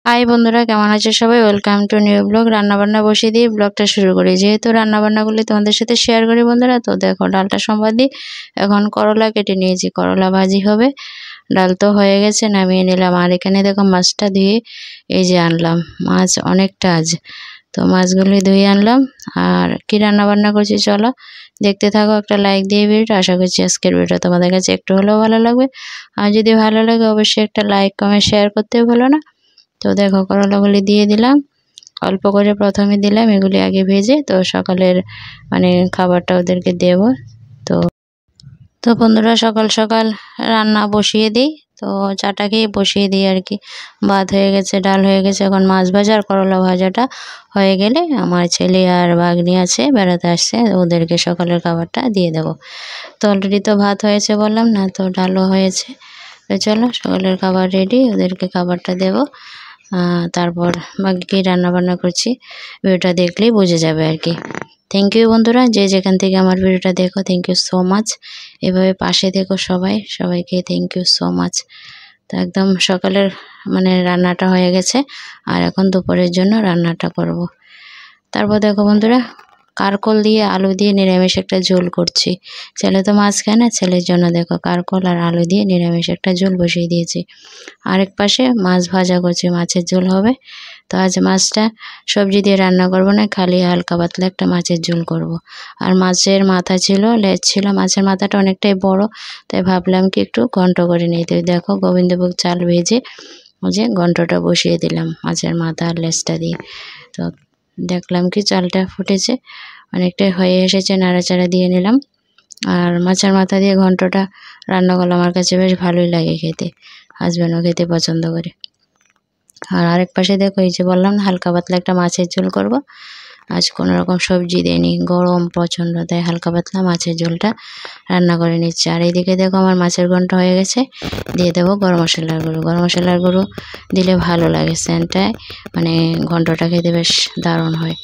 High বন্ধুরা, কেমন আছো সবাই? Welcome to new blog. রান্নাবান্না বসিয়ে দিয়ে ব্লগটা শুরু করি। যেহেতু রান্নাবান্নাগুলি তোমাদের সাথে শেয়ার করি বন্ধুরা, তো দেখো ডালটা সম্বাদ দিই। এখন করলা কেটে নিয়েছি, করলা ভাজি হবে। ডাল তো হয়ে গেছে, নামিয়ে নিলাম। আর এখানে দেখো মাছটা ধুয়ে এই যে আনলাম। মাছ অনেকটা আজ, তো মাছগুলি ধুয়ে আনলাম। আর কি রান্না বান্না করছি চলো দেখতে থাকো। একটা লাইক দিয়ে ভিডিওটা, আশা করছি আজকের ভিডিও তোমাদের কাছে একটু হলেও ভালো লাগবে। আর যদি ভালো লাগে অবশ্যই একটা লাইক কমেন্ট শেয়ার করতে ভুলো না। তো দেখো করলাগুলি দিয়ে দিলাম, অল্প করে প্রথমে দিলাম, এগুলি আগে ভেজে তো সকালের খাবারটা ওদেরকে দেব। তো তো বন্ধুরা সকাল সকাল রান্না বসিয়ে দিই, তো চাটা খেয়ে বসিয়ে দিই আর কি। ভাত হয়ে গেছে, ডাল হয়ে গেছে, এখন মাছ ভাজা আর করলা ভাজাটা হয়ে গেলে আমার ছেলে আর ভাগ্নি আছে বেড়াতে আসছে, ওদেরকে সকালের খাবারটা দিয়ে দেব। তো অলরেডি তো ভাত হয়েছে বললাম না, তো ডালও হয়েছে। তো চলো সকালের খাবার রেডি, ওদেরকে খাবারটা দেব। তারপর বাকি কী রান্নাবান্না করছি ভিডিওটা দেখলেই বুঝে যাবে আর কি। থ্যাংক ইউ বন্ধুরা, যে যেখান থেকে আমার ভিডিওটা দেখো, থ্যাংক ইউ সো মাচ। এভাবে পাশে দেখো সবাইকে থ্যাংক ইউ সো মাচ। তো একদম সকালের রান্নাটা হয়ে গেছে, আর এখন দুপুরের জন্য রান্নাটা করব। তারপর দেখো বন্ধুরা, কারকল দিয়ে আলু দিয়ে নিরামিষ একটা ঝোল করছি। ছেলে তো মাছ খায় না, ছেলের জন্য দেখো কারকল আর আলু দিয়ে নিরামিষ একটা ঝোল বসিয়ে দিয়েছি। আরেক পাশে মাছ ভাজা করছি, মাছের ঝোল হবে। তো আজ মাছটা সবজি দিয়ে রান্না করব না, খালি হালকা পাতলা একটা মাছের ঝোল করব। আর মাছের মাথা ছিল, লেজ ছিল, মাছের মাথাটা অনেকটাই বড়, তাই ভাবলাম কি একটু ঘন্ট করে নিতে। দেখো গোবিন্দভোগ চাল ভেজে ওই যে ঘন্টটা বসিয়ে দিলাম মাছের মাথা আর লেজটা দিয়ে। তো দেখলাম কি চালটা ফুটেছে, অনেকটাই হয়ে এসেছে, নাড়াচাড়া দিয়ে নিলাম। আর মাছের মাথা দিয়ে ঘন্টটা রান্না করলে আমার কাছে বেশ ভালোই লাগে খেতে, হাজব্যান্ডও খেতে পছন্দ করে। আর আরেক পাশে দেখো এই যে বললাম হালকা পাতলা একটা মাছের ঝোল করব। আজ কোনো রকম সবজি দেয়নি, গরম প্রচণ্ড, তাই হালকা পাতলা মাছের ঝোলটা রান্না করে নিচ্ছি। আর এইদিকে দেখো আমার মাছের ঘন্ট হয়ে গেছে, দিয়ে দেবো গরম মশলার গুঁড়ো। গরম মশলার গুঁড়ো দিলে ভালো লাগে, সেন্টটায় ঘন্টটা খেতে বেশ দারুণ হয়।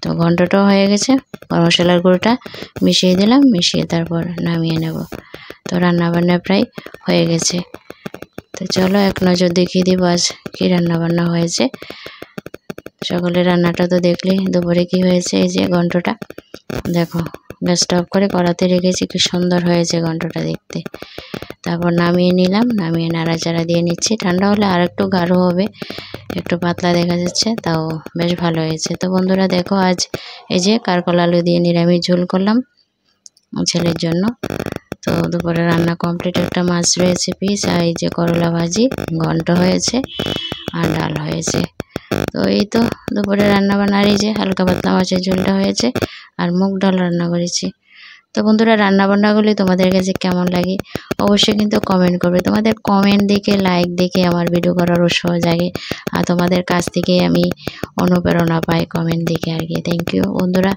তো ঘন্টটাও হয়ে গেছে, গরম মশলার গুঁড়োটা মিশিয়ে দিলাম, মিশিয়ে তারপর নামিয়ে নেব। তো রান্নাবান্না প্রায় হয়ে গেছে। তো চলো এক নজর দেখিয়ে দিব আজ কী রান্নাবান্না হয়েছে। সকালে রান্নাটা তো দেখলে, দুপুরে কি হয়েছে। এই যে ঘন্টটা দেখো গ্যাসটা অফ করে কড়াতে রেখেছি, কি সুন্দর হয়েছে ঘন্টটা দেখতে। তারপর নামিয়ে নিলাম, নামিয়ে নাড়াচাড়া দিয়ে নিচ্ছি। ঠান্ডা হলে আর একটু গাঢ় হবে, একটু পাতলা দেখা যাচ্ছে, তাও বেশ ভালো হয়েছে। তো বন্ধুরা দেখো আজ এই যে কারকল আলু দিয়ে নিরামিষ ঝোল করলাম ছেলের জন্য। তো দুপুরে রান্না কমপ্লিট, একটা মাছ রয়েছে পিস, আর এই যে করলা ভাজি, ঘন্ট হয়েছে আর ডাল হয়েছে। তো এই তো দুপুরে রান্না বান্না। আর এই যে হালকা পাতলা মাছের ঝোলটা হয়েছে, আর মুগ ডাল রান্না করেছি। তো বন্ধুরা রান্নাবান্নাগুলি তোমাদের কাছে কেমন লাগে অবশ্যই কিন্তু কমেন্ট করবে। তোমাদের কমেন্ট দেখে, লাইক দেখে আমার ভিডিও করার উৎসাহ জাগে, আর তোমাদের কাছ থেকে আমি অনুপ্রেরণা পাই কমেন্ট দেখে আর কি। থ্যাংক ইউ বন্ধুরা,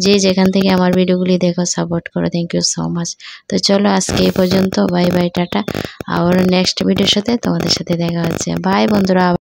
যে যেখান থেকে আমার ভিডিওগুলি দেখো, সাপোর্ট করো, থ্যাংক ইউ সো মাচ। তো চলো আজকে এই পর্যন্ত, বাই বাই, টাটা। আবার নেক্সট ভিডিওর সাথে তোমাদের সাথে দেখা হচ্ছে। বাই বন্ধুরা।